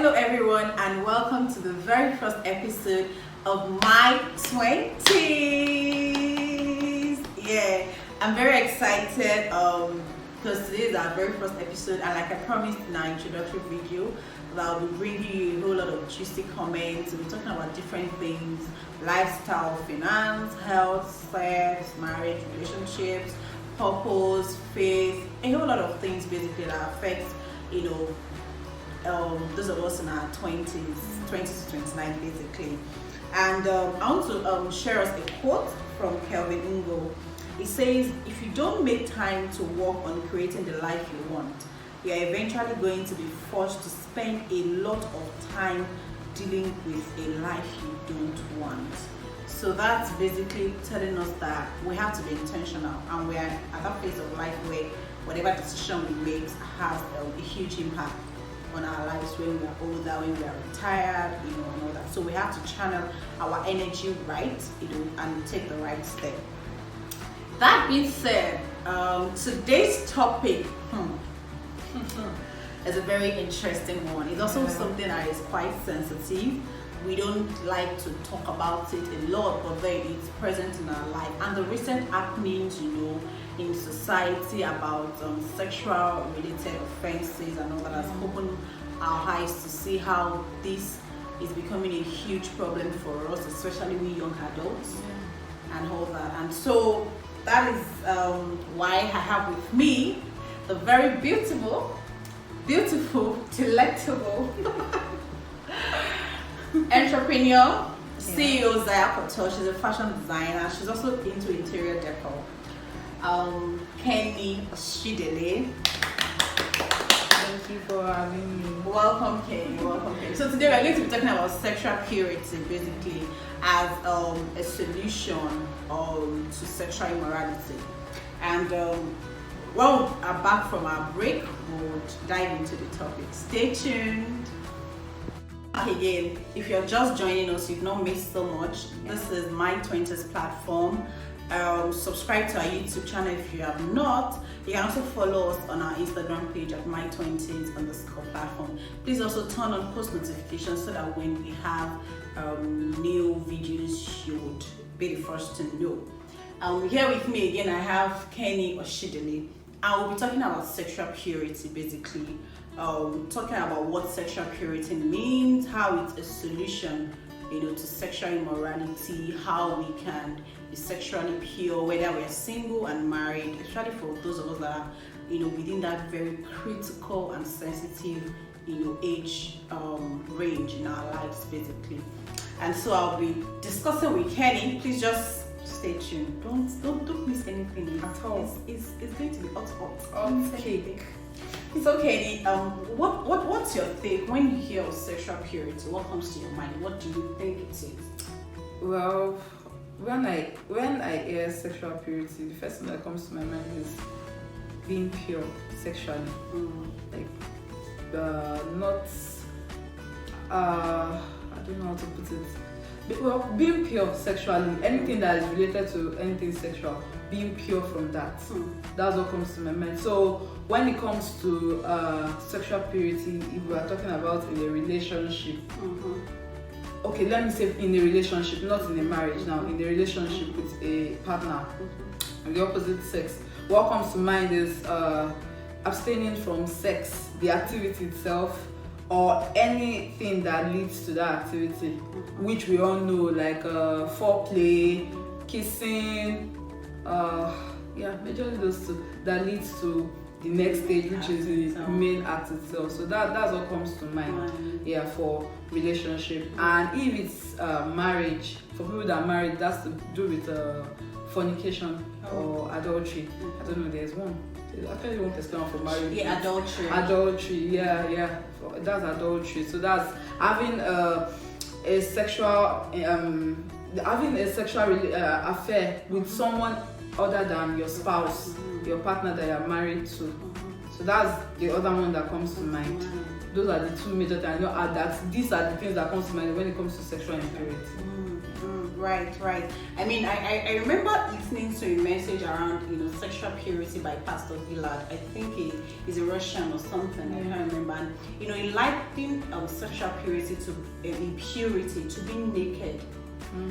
Hello everyone and welcome to the very first episode of my 20s. Yeah, I'm very excited because today is our very first episode, and like I promised in our introductory video that I'll be bringing you a whole lot of juicy comments. We'll be talking about different things: lifestyle, finance, health, sex, marriage, relationships, purpose, faith, a whole lot of things basically that affect those of us in our 20s to 29 basically. And I want to share us a quote from Kelvin Ingo. It says, if you don't make time to work on creating the life you want, you are eventually going to be forced to spend a lot of time dealing with a life you don't want. So that's basically telling us that we have to be intentional, and we're at that phase of life where whatever decision we make has a huge impact on our lives when we are older, when we are retired, and all that. So we have to channel our energy right, and take the right step. That being said, today's topic is a very interesting one. It's also something that is quite sensitive. We don't like to talk about it a lot, but then it's present in our life. And the recent happenings, in society about sexual related offenses and all that has opened our eyes to see how this is becoming a huge problem for us, especially we young adults and all that. And so that is why I have with me the very beautiful, delectable entrepreneur, CEO Zaya Patel. She's a fashion designer. She's also into interior decor. Kenny Oshidele. Thank you for having me. Welcome, Kenny. So today we're going to be talking about sexual purity, basically, as a solution to sexual immorality. And when we are back from our break, we'll dive into the topic. Stay tuned. Again, if you're just joining us, you've not missed so much. This is my 20s platform. Subscribe to our YouTube channel if you have not. You can also follow us on our Instagram page at my20s_platform. Please also turn on post notifications so that when we have new videos, you would be the first to know. Here with me again, I have Kenny Oshidele, and we'll be talking about sexual purity, basically. Talking about what sexual purity means, how it's a solution to sexual immorality, how we can be sexually pure, whether we're single and married, especially for those of us that are within that very critical and sensitive age range in our lives basically. And so I'll be discussing with Kenny. Please just stay tuned. Don't miss anything at all. It's going to be hot cake. So Kenny, what's your take when you hear of sexual purity? What comes to your mind? What do you think it is? Well, when I hear sexual purity, the first thing that comes to my mind is being pure sexually. Like not I don't know how to put it. Well, being pure sexually, anything that is related to anything sexual, being pure from that. That's what comes to my mind. So when it comes to sexual purity, if we are talking about in a relationship, okay, let me say in a relationship, not in a marriage now, in a relationship with a partner, the opposite sex, what comes to mind is abstaining from sex, the activity itself, or anything that leads to that activity, which we all know, like foreplay, kissing, majorly those two, that leads to the next stage, which is the main act itself. So that's what comes to mind, for relationship. And if it's marriage, for people that are married, that's to do with fornication or adultery. I don't know, there's one. I can't even explain for marriage. Adultery. Adultery, that's adultery. So that's having a sexual affair with someone other than your spouse, your partner that you're married to. So that's the other one that comes to mind. Those are the two major things. These are the things that comes to mind when it comes to sexual impurity. Right. I mean, I remember listening to a message around, sexual purity by Pastor Villard. I think he's a Russian or something. I can't remember. And, he likened sexual purity to impurity, to being naked.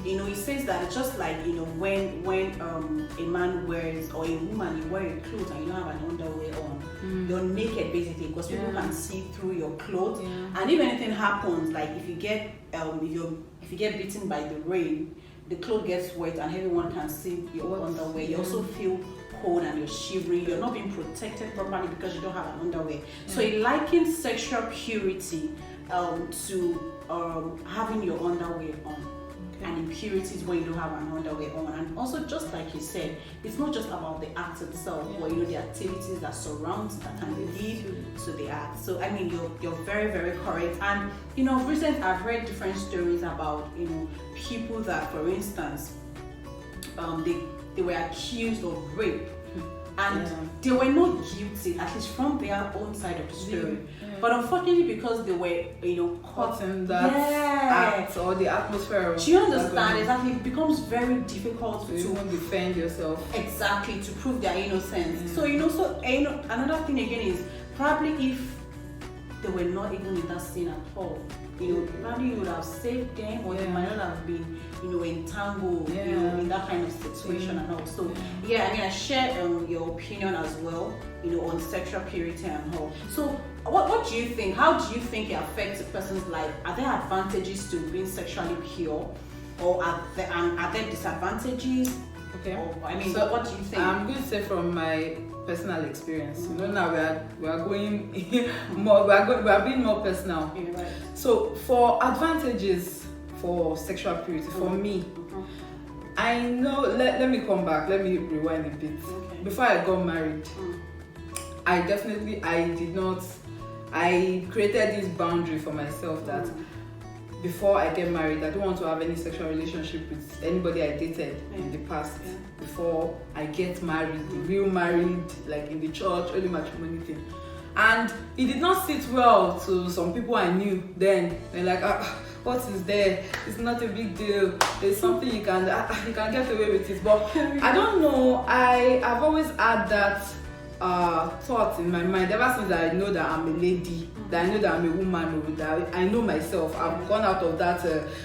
He says that it's just like when a man wears, or a woman, you wear a clothes and you don't have an underwear on, you're naked basically, because people can see through your clothes. And if anything happens, like if you get if you get beaten by the rain, the clothes gets wet and everyone can see your underwear. You also feel cold and you're shivering. You're not being protected properly because you don't have an underwear. So he likens sexual purity to having your underwear on. And impurities when you don't have an underwear on. And also, just like you said, it's not just about the act itself, but the activities that surround, that can lead to the act. So I mean, you're very, very correct. And recently I've read different stories about people that, for instance, they were accused of rape. And they were not guilty, at least from their own side of the story. But unfortunately, because they were, caught in that act or the atmosphere. Do you understand? Exactly. It becomes very difficult to even defend yourself. Exactly, to prove their innocence. So another thing again is probably if they were not even in that scene at all, probably you would have saved them, or they might not have been, entangled, in that kind of situation and all. So I share your opinion as well, on sexual purity and all. So what do you think? How do you think it affects a person's life? Are there advantages to being sexually pure, or are there disadvantages? Okay. Or, so what do you think? I'm going to say from my personal experience. Now we are going more. We are being more personal. Right. So for advantages for sexual purity, for me, I know. Let me come back. Let me rewind a bit. Okay. Before I got married, I created this boundary for myself that before I get married, I don't want to have any sexual relationship with anybody I dated in the past. Before I get married, the real married, like in the church, only matrimony thing. And it did not sit well to some people I knew then. They're like, what is there? It's not a big deal. There's something you can get away with it. But I don't know. I've always had that thought in my mind ever since I know that I'm a lady, that I know that I'm a woman, that I know myself. I've gone out of that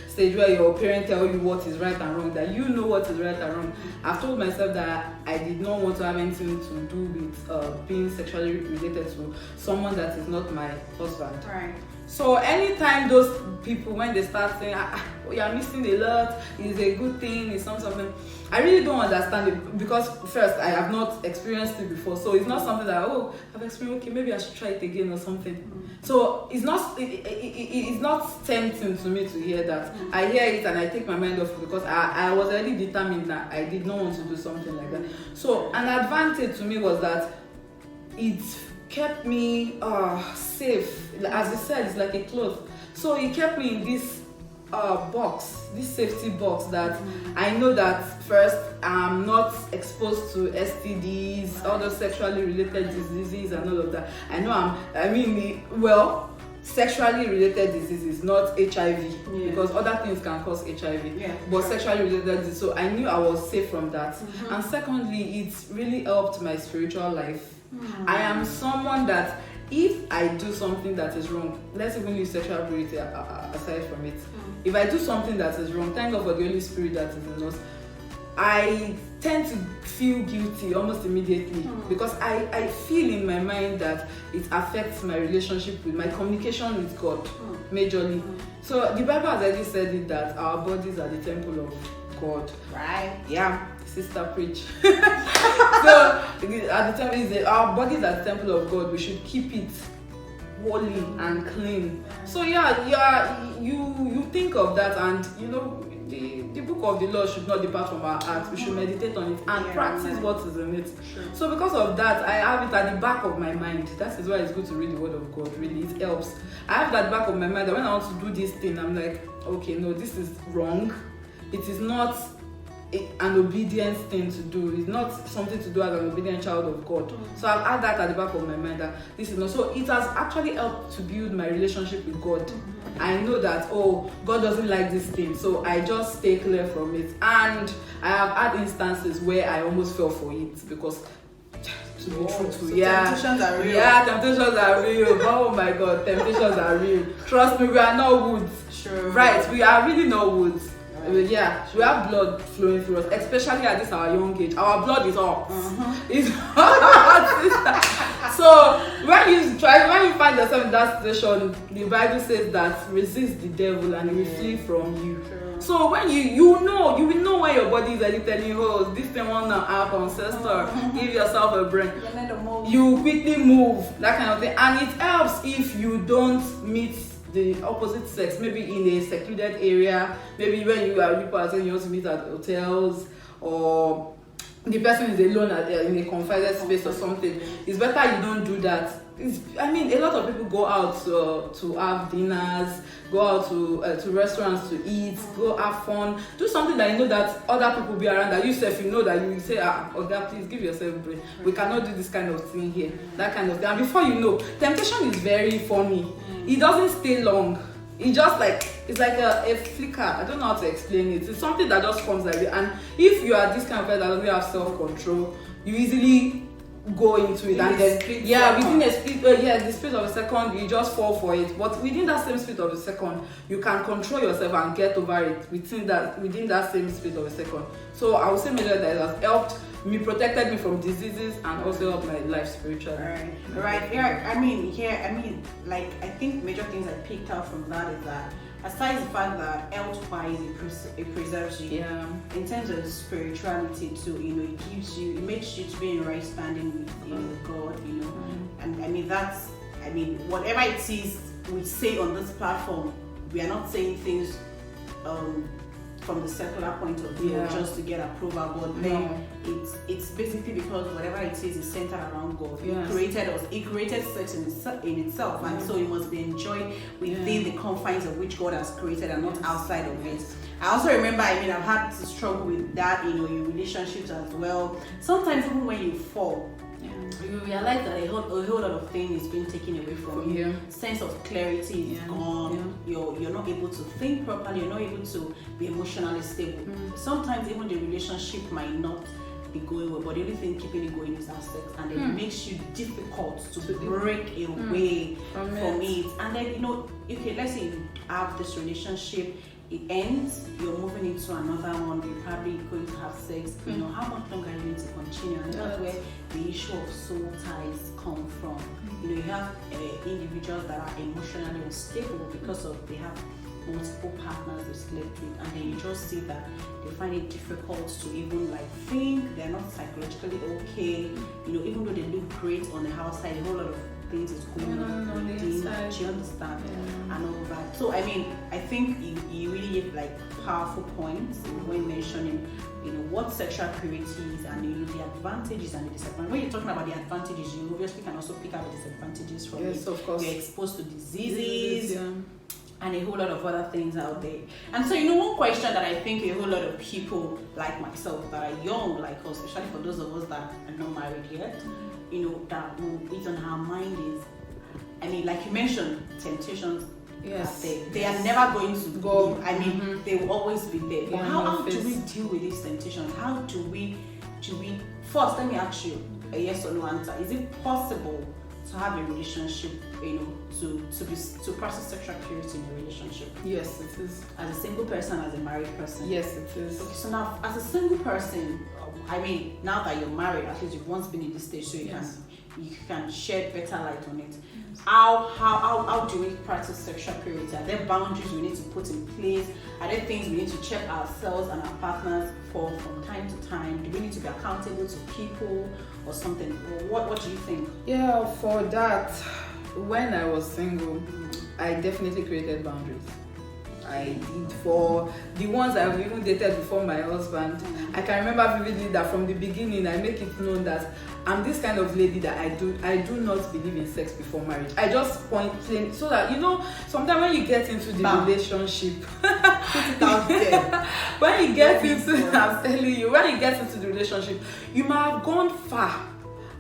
stage where your parents tell you what is right and wrong, that you know what is right and wrong. I've told myself that I did not want to have anything to do with being sexually related to someone that is not my husband. Right. So anytime those people, when they start saying, you're missing a lot, it's a good thing, it's not something, I really don't understand it, because first, I have not experienced it before. So it's not something that, I've experienced, okay, maybe I should try it again or something. So it's not tempting to me to hear that. I hear it and I take my mind off it, because I was already determined that I did not want to do something like that. So an advantage to me was that it kept me safe. As you said, it's like a cloth. So it kept me in this box, this safety box, that I know that first I'm not exposed to STDs, all those sexually related diseases and all of that. I know sexually related diseases, not HIV, because other things can cause HIV, but sexually related disease. So I knew I was safe from that. And secondly, it's really helped my spiritual life. I am someone that if I do something that is wrong, let's even leave sexual purity aside from it. If I do something that is wrong, thank God for the Holy Spirit that is in us, I tend to feel guilty almost immediately, because I feel in my mind that it affects my relationship with my communication with God majorly. So the Bible has already said it, that our bodies are the temple of God. Right. Yeah. Sister preach. So at the time is our bodies are the temple of God. We should keep it holy and clean. So you think of that, and the book of the law should not depart from our hearts. We should meditate on it and practice what is in it. So because of that, I have it at the back of my mind. That is why it's good to read the word of God. Really, it helps. I have that back of my mind that when I want to do this thing, I'm like, okay, no, this is wrong. It is not an obedience thing to do. It's not something to do as an obedient child of God. So I've had that at the back of my mind, that this is not. So it has actually helped to build my relationship with God. I know that, God doesn't like this thing, so I just stay clear from it. And I have had instances where I almost fell for it, because to be truthful. So Yeah, temptations are real. Yeah, temptations are real. Oh my God, temptations are real. Trust me, we are not woods. Sure. Right, we are really not woods. Right. Yeah, we have blood flowing through us, especially at this our young age. Our blood is hot. It's hot. So when you find yourself in that situation, the Bible says that resist the devil and he will flee from you. True. So when you will know when your body is telling you, oh, this thing one our ancestor, give yourself a brain. You quickly move, that kind of thing, and it helps if you don't meet the opposite sex, maybe in a secluded area, maybe when you want to meet at hotels, or the person is alone in a confided space or something. It's better you don't do that. A lot of people go out to have dinners, go out to restaurants to eat, go have fun, do something that you know that other people be around, that you self you know that you will say, Oga, please give yourself a break. We cannot do this kind of thing here, that kind of thing. And before you know, temptation is very funny. It doesn't stay long. It's just like, it's like a flicker. I don't know how to explain it. It's something that just comes like that. And if you are this kind of person that doesn't have self-control, you easily go into it, and then within a split the split of a second you just fall for it. But within that same split of a second, you can control yourself and get over it within that same split of a second. So I would say major that it has helped me, protected me from diseases, and also helped my life spiritually. Right. Yeah. I think major things I picked out from that is that, aside the fact that health-wise it preserves you, in terms of spirituality too, it makes you to be in right standing with God, and whatever it is we say on this platform, we are not saying things from the secular point of view just to get approval, but then it's basically because whatever it is centered around God. He created us. He created sex in itself, and so it must be enjoyed within the confines of which God has created, and not outside of it. I also remember, I've had to struggle with that, in relationships as well. Sometimes even when you fall, you realize that a whole lot of things is being taken away from you. Sense of clarity is gone. You're not able to think properly. You're not able to be emotionally stable. Sometimes even the relationship might not be going well, but the only thing keeping it going is that sex, and then it makes you difficult to break away from it. And then okay, let's say you have this relationship, it ends, you're moving into another one, you're probably going to have sex, how much longer are you going to continue? And that's where the issue of soul ties come from. You have individuals that are emotionally unstable because they have multiple partners they slept with, and then you just see that they find it difficult to even think, they're not psychologically okay, even though they look great on the outside, a whole lot of things is going on within. Do you understand? And all that. So I think you really give powerful points when mentioning what sexual purity is, and the advantages and the disadvantages. When you're talking about the advantages, you obviously can also pick up the disadvantages from it. Of course. You're exposed to diseases and a whole lot of other things out there. And so one question that I think a whole lot of people like myself that are young, like us, especially for those of us that are not married yet, that is on our mind is, like you mentioned, temptations. They are never going to go. They will always be there. But how do we deal with these temptations? How do we first, let me ask you a yes or no answer. Is it possible to have a relationship, to practice sexual purity in a relationship? Yes, it is. As a single person, as a married person? Yes, it is. Okay, so now as a single person, now that you're married, at least you've once been in this stage, so you can shed better light on it. How do we practice sexual purity? Are there boundaries we need to put in place? Are there things we need to check ourselves and our partners for from time to time? Do we need to be accountable to people or something? What do you think? Yeah, for that, when I was single, I definitely created boundaries. I did. For the ones I've even dated before my husband, I can remember vividly that from the beginning I make it known that I'm this kind of lady that I do not believe in sex before marriage. I just point plain, so that sometimes when you get into the relationship, put it out there. When you get into, I'm telling you, when you get into the relationship, you might have gone far,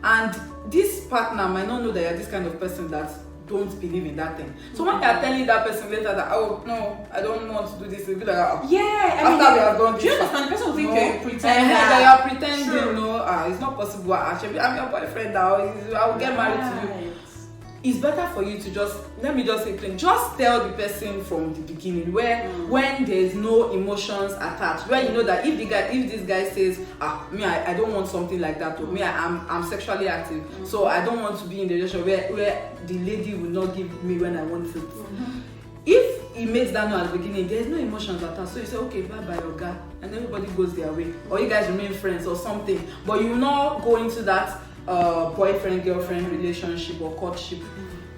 and this partner might not know that you're this kind of person that don't believe in that thing. So when you're telling that person later that, oh no, I don't want to do this, it'll be like, oh, yeah, after we have done do you this, understand? The person will think no, you're pretending. that you're pretending, True. no, it's not possible. Actually, I'm your boyfriend now. I will get married to you. It's better for you to just, let me just say plain, just tell the person from the beginning where when there's no emotions attached, where you know that if this guy says, I don't want something like that, or I'm sexually active, so I don't want to be in the relationship where the lady will not give me when I want it. If he makes that note at the beginning, there's no emotions attached, so you say, okay, bye bye, your guy, and everybody goes their way, or you guys remain friends or something, but you will not go into that boyfriend girlfriend relationship or courtship.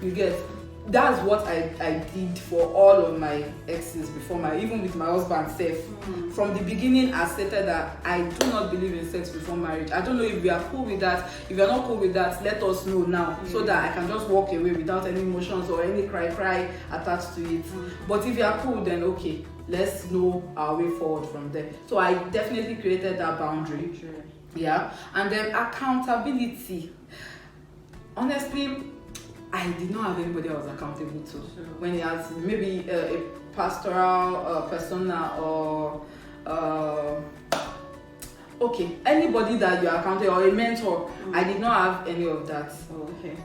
You get, that's what I did for all of my exes before even with my husband self. From the beginning I stated that I do not believe in sex before marriage. I don't know if we are cool with that. If you're not cool with that, let us know now, so that I can just walk away without any emotions or any cry attached to it. But if you are cool, then okay, let's know our way forward from there. So I definitely created that boundary. Yeah. And then accountability. Honestly, I did not have anybody I was accountable to. When it has maybe a pastoral persona or anybody that you're accountable, or a mentor, I did not have any of that.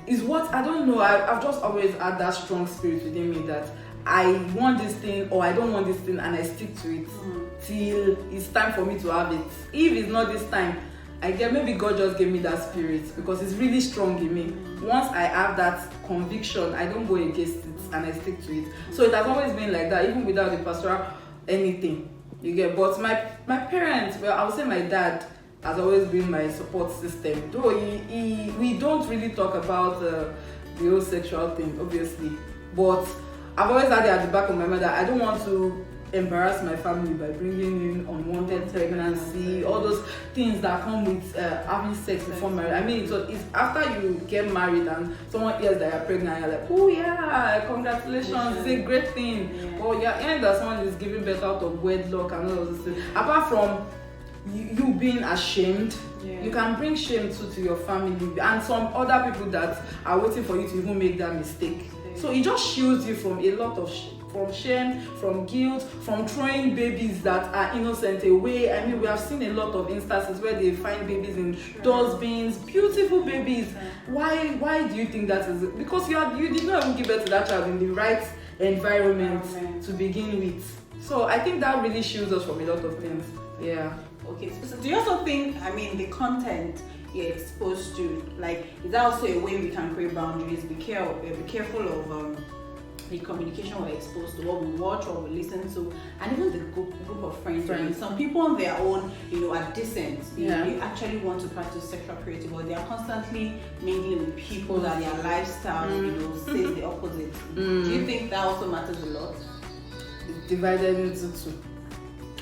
Is what I don't know. I've just always had that strong spirit within me that I want this thing or I don't want this thing, and I stick to it till it's time for me to have it. If it's not this time, I get, maybe God just gave me that spirit because it's really strong in me. Once I have that conviction, I don't go against it and I stick to it. So it has always been like that, even without the pastoral anything. You get, but my parents, well, I would say my dad has always been my support system. Though we don't really talk about the whole sexual thing, obviously, but I've always had it at the back of my mind that I don't want to embarrass my family by bringing in unwanted pregnancy, all those things that come with having sex before marriage. I mean, it's after you get married and someone hears that you're pregnant, you're like, oh yeah, congratulations, it's a great thing. Or you're hearing that someone is giving birth out of wedlock and all those things. Apart from you being ashamed, you can bring shame to your family and some other people that are waiting for you to even make that mistake. So it just shields you from a lot of from shame, from guilt, from throwing babies that are innocent away. I mean, we have seen a lot of instances where they find babies in dustbins, beautiful babies. Why do you think that is? Because you did not even give birth to that child in the right environment to begin with. So I think that really shields us from a lot of things. Yeah. Okay. So do you also think, I mean, the content you're exposed to, like, is that also a way we can create boundaries? Be careful of the communication we're exposed to, what we watch, what we listen to, and even the group of friends. Right? Some people on their own, are decent. They actually want to practice sexual purity, but they are constantly mingling with people that their lifestyle, says the opposite. Do you think that also matters a lot? It's divided into two.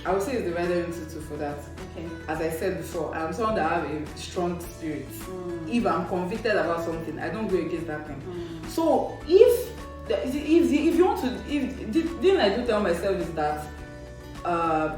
I would say it's divided into two for that. Okay. As I said before, I'm someone that have a strong spirit. If I'm convicted about something, I don't go against that thing. So if you want to, the thing I do tell myself is that I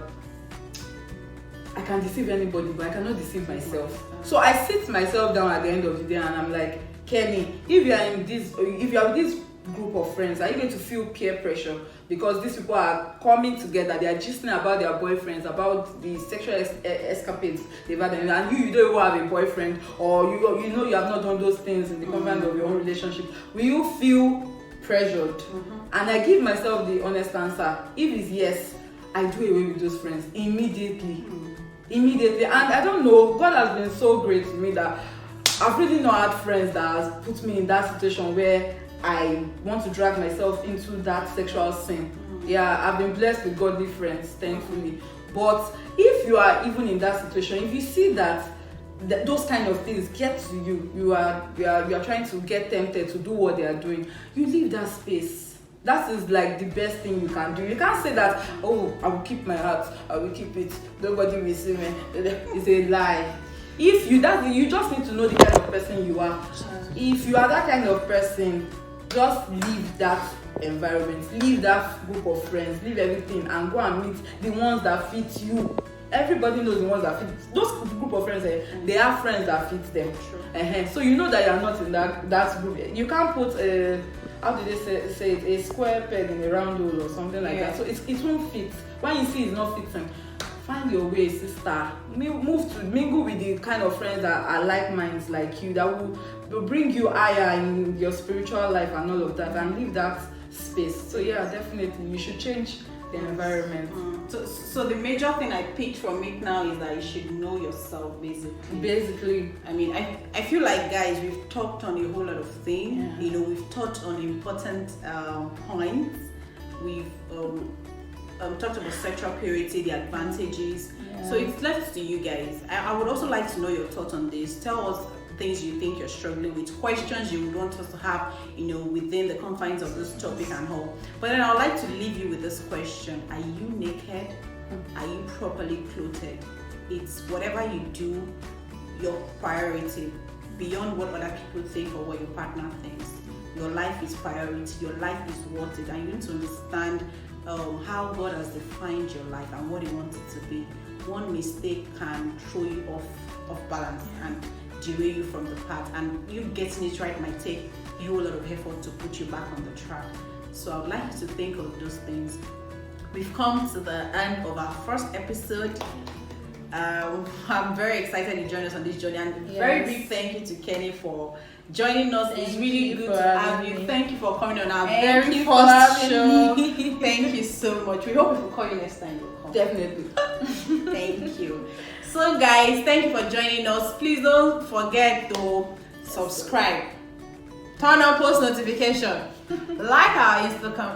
can deceive anybody, but I cannot deceive myself. So I sit myself down at the end of the day and I'm like, Kenny, if you are with this group of friends, are you going to feel peer pressure because these people are coming together, they are gisting about their boyfriends, about the sexual escapades they've had, and you don't even have a boyfriend, or you have not done those things in the confines of your own relationship? Will you feel pressured? And I give myself the honest answer. If it's yes, I do away with those friends immediately. And I don't know, God has been so great to me that I've really not had friends that has put me in that situation where I want to drag myself into that sexual sin. Yeah, I've been blessed with godly friends, thankfully. But if you are even in that situation, if you see that those kind of things get to you, you are trying to get tempted to do what they are doing, you leave that space. That is like the best thing you can do. You can't say that, oh, I will keep my heart, I will keep it, nobody will see me. It's a lie. If you just need to know the kind of person you are. If you are that kind of person, just leave that environment, leave that group of friends, leave everything and go and meet the ones that fit you. everybody knows the ones that fit. Those group of friends, they have friends that fit them. So you know that you're not in that group. You can't put a, how do they say it, a square peg in a round hole or something like that. So it won't fit. When you see it's not fitting, find your way, sister. Move to mingle with the kind of friends that are like minds like you, that will bring you higher in your spiritual life and all of that, and leave that space. So yeah, definitely you should change the environment. So the major thing I picked from it now is that you should know yourself, basically. I mean, I feel like, guys, we've talked on a whole lot of things. You know, we've touched on important points. We've talked about sexual purity, the advantages. So it's left to you guys. I would also like to know your thoughts on this. Tell us things you think you're struggling with, questions you would want us to have, you know, within the confines of this topic and all. But then I'd like to leave you with this question: are you naked? Are you properly clothed? It's whatever you do, your priority, beyond what other people think or what your partner thinks. Your life is priority, your life is worth it, and you need to understand how God has defined your life and what He wants it to be. One mistake can throw you off balance and derail you from the path, and you getting it right might take a whole lot of effort to put you back on the track. So I would like you to think of those things. We've come to the end of our first episode. I'm very excited you joined us on this journey, and very big thank you to Kenny for joining us. It's really good to have you. Thank you for coming on our very first show. Thank you so much. We hope if we call you next time, you'll come. Definitely. Thank you. So guys, thank you for joining us. Please don't forget to subscribe, turn on post notification, like our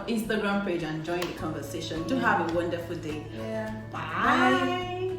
Instagram page, and join the conversation. Do have a wonderful day. Yeah. Bye.